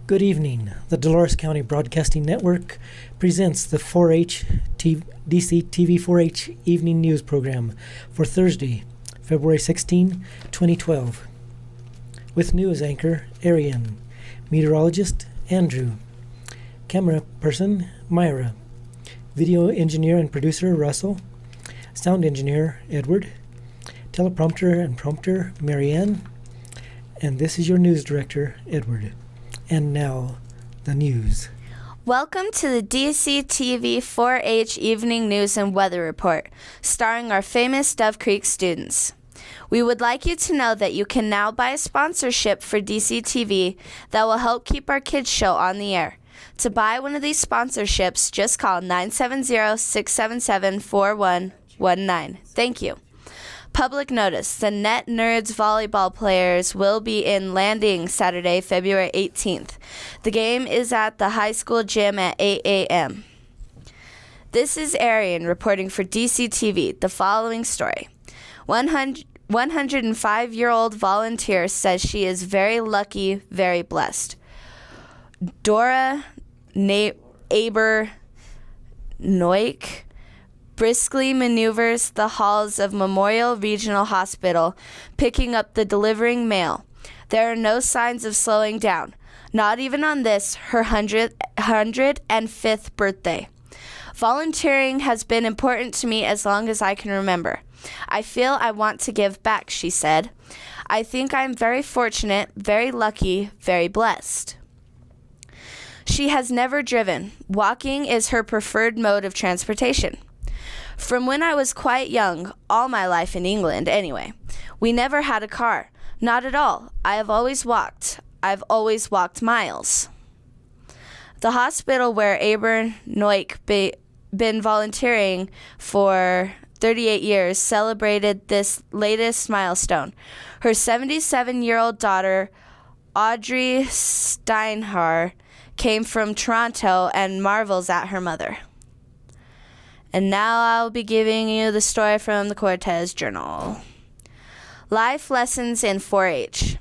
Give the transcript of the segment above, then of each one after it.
Good evening. The Dolores County Broadcasting Network presents the DCTV 4-H Evening News Program for Thursday, February 16, 2012. With news anchor Arian, meteorologist Andrew, camera person Myra, video engineer and producer Russell, sound engineer Edward, teleprompter and prompter Marianne, and this is your news director Edward. And now, the news. Welcome to the DCTV 4-H Evening News and Weather Report, starring our famous Dove Creek students. We would like you to know that you can now buy a sponsorship for DCTV that will help keep our kids show on the air. To buy one of these sponsorships, just call 970-677-4119. Thank you. Public notice, the Net Nerds volleyball players will be in Landing Saturday, February 18th. The game is at the high school gym at 8 a.m. This is Arian reporting for DCTV. The following story. 105-year-old volunteer says she is very lucky, very blessed. Dora Aber Noik briskly maneuvers the halls of Memorial Regional Hospital, picking up the delivering mail. There are no signs of slowing down, not even on this, her 105th birthday. Volunteering has been important to me as long as I can remember. I feel I want to give back, she said. I think I'm very fortunate, very lucky, very blessed. She has never driven. Walking is her preferred mode of transportation. From when I was quite young, all my life in England anyway, we never had a car. Not at all. I have always walked. I've always walked miles. The hospital where Aber Noik been volunteering for 38 years celebrated this latest milestone. Her 77-year-old daughter, Audrey Steinhar, came from Toronto and marvels at her mother. And now I'll be giving you the story from the Cortez Journal. Life lessons in 4-H.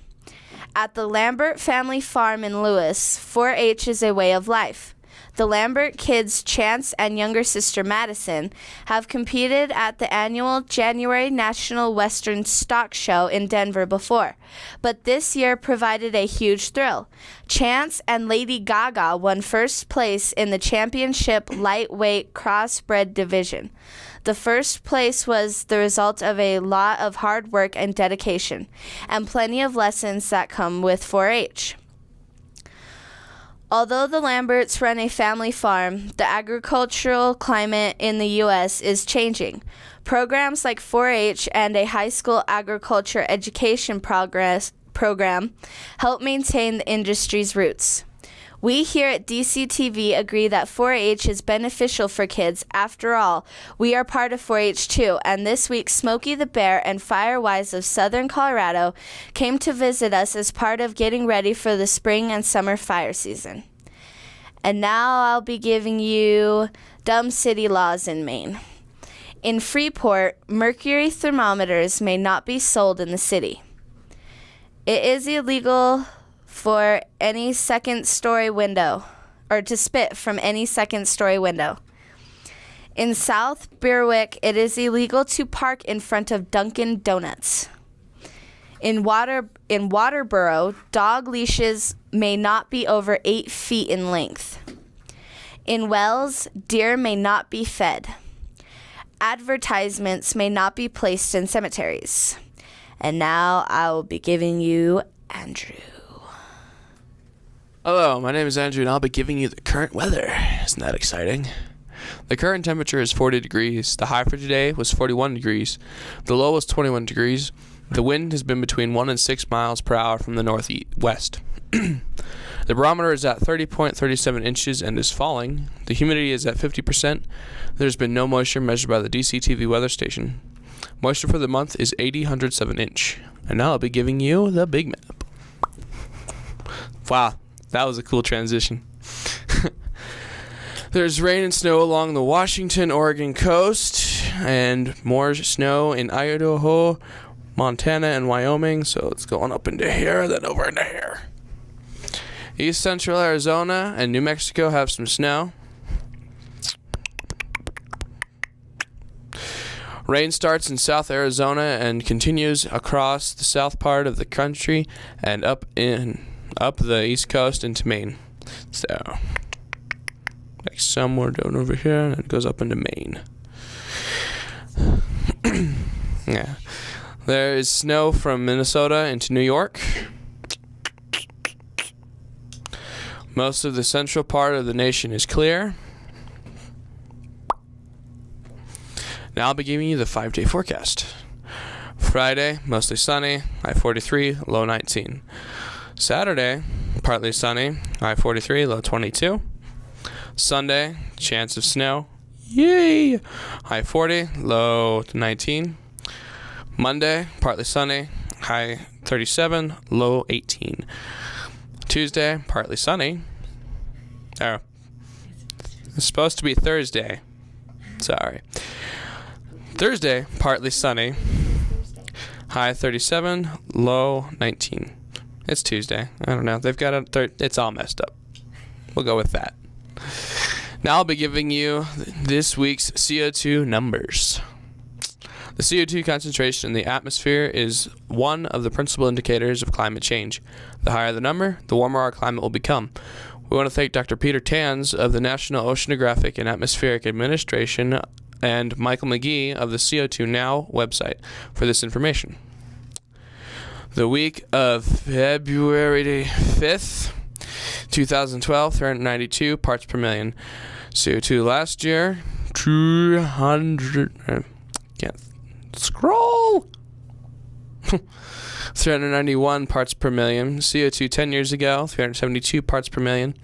At the Lambert family farm in Lewis, 4-H is a way of life. The Lambert kids, Chance and younger sister Madison, have competed at the annual January National Western Stock Show in Denver before, but this year provided a huge thrill. Chance and Lady Gaga won first place in the championship lightweight crossbred division. The first place was the result of a lot of hard work and dedication, and plenty of lessons that come with 4-H. Although the Lamberts run a family farm, the agricultural climate in the U.S. is changing. Programs like 4-H and a high school agriculture education program help maintain the industry's roots. We here at DCTV agree that 4-H is beneficial for kids. After all, we are part of 4-H too, and this week Smokey the Bear and Firewise of Southern Colorado came to visit us as part of getting ready for the spring and summer fire season. And now I'll be giving you dumb city laws in Maine. In Freeport, mercury thermometers may not be sold in the city. It is illegal for any second-story window, or to spit from any second-story window. In South Berwick, it is illegal to park in front of Dunkin' Donuts. In Waterboro, dog leashes may not be over 8 feet in length. In Wells, deer may not be fed. Advertisements may not be placed in cemeteries. And now I will be giving you Andrew. Hello, my name is Andrew, and I'll be giving you the current weather. Isn't that exciting? The current temperature is 40 degrees. The high for today was 41 degrees. The low was 21 degrees. The wind has been between 1 and 6 miles per hour from the northwest. The barometer is at 30.37 inches and is falling. The humidity is at 50%. There's been no moisture measured by the DCTV weather station. Moisture for the month is 80/107 inch. And now I'll be giving you the big map. Wow. That was a cool transition. There's rain and snow along the Washington-Oregon coast, and more snow in Idaho, Montana, and Wyoming. So it's going up into here, then over into here. East central Arizona and New Mexico have some snow. Rain starts in South Arizona and continues across the south part of the country and up the East Coast into Maine. So, like somewhere down over here, and it goes up into Maine. Yeah. There is snow from Minnesota into New York. Most of the central part of the nation is clear. Now I'll be giving you the 5-day forecast. Friday, mostly sunny, high 43, low 19. Saturday, partly sunny, high 43, low 22. Sunday, chance of snow, yay, high 40, low 19. Monday, partly sunny, high 37, low 18. Tuesday, partly sunny. Oh, it's supposed to be Thursday. Sorry. Thursday, partly sunny, high 37, low 19. It's Tuesday. I don't know. They've got it's all messed up. We'll go with that. Now I'll be giving you this week's CO2 numbers. The CO2 concentration in the atmosphere is one of the principal indicators of climate change. The higher the number, the warmer our climate will become. We want to thank Dr. Peter Tanz of the National Oceanographic and Atmospheric Administration and Michael McGee of the CO2 Now website for this information. The week of February 5th, 2012, 392 parts per million. CO2 last year, 200... can't scroll! 391 parts per million. CO2 10 years ago, 372 parts per million.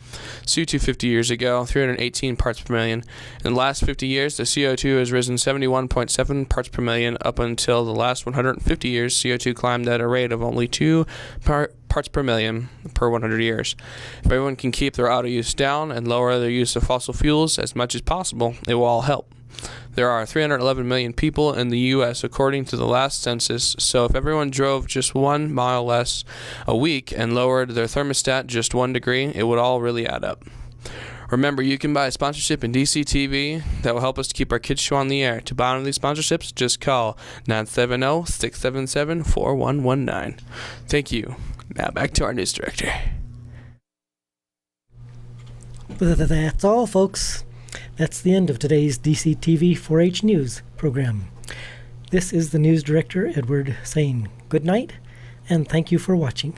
CO2 50 years ago, 318 parts per million. In the last 50 years, the CO2 has risen 71.7 parts per million. Up until the last 150 years, CO2 climbed at a rate of only 2 parts per million per 100 years. If everyone can keep their auto use down and lower their use of fossil fuels as much as possible, it will all help. There are 311 million people in the U.S. according to the last census, so if everyone drove just 1 mile less a week and lowered their thermostat just 1 degree, it would all really add up. Remember, you can buy a sponsorship in DCTV that will help us to keep our kids show on the air. To buy one of these sponsorships, just call 970-677-4119. Thank you. Now back to our news director. That's all, folks. That's the end of today's DCTV 4-H News program. This is the news director, Edward, saying good night, and thank you for watching.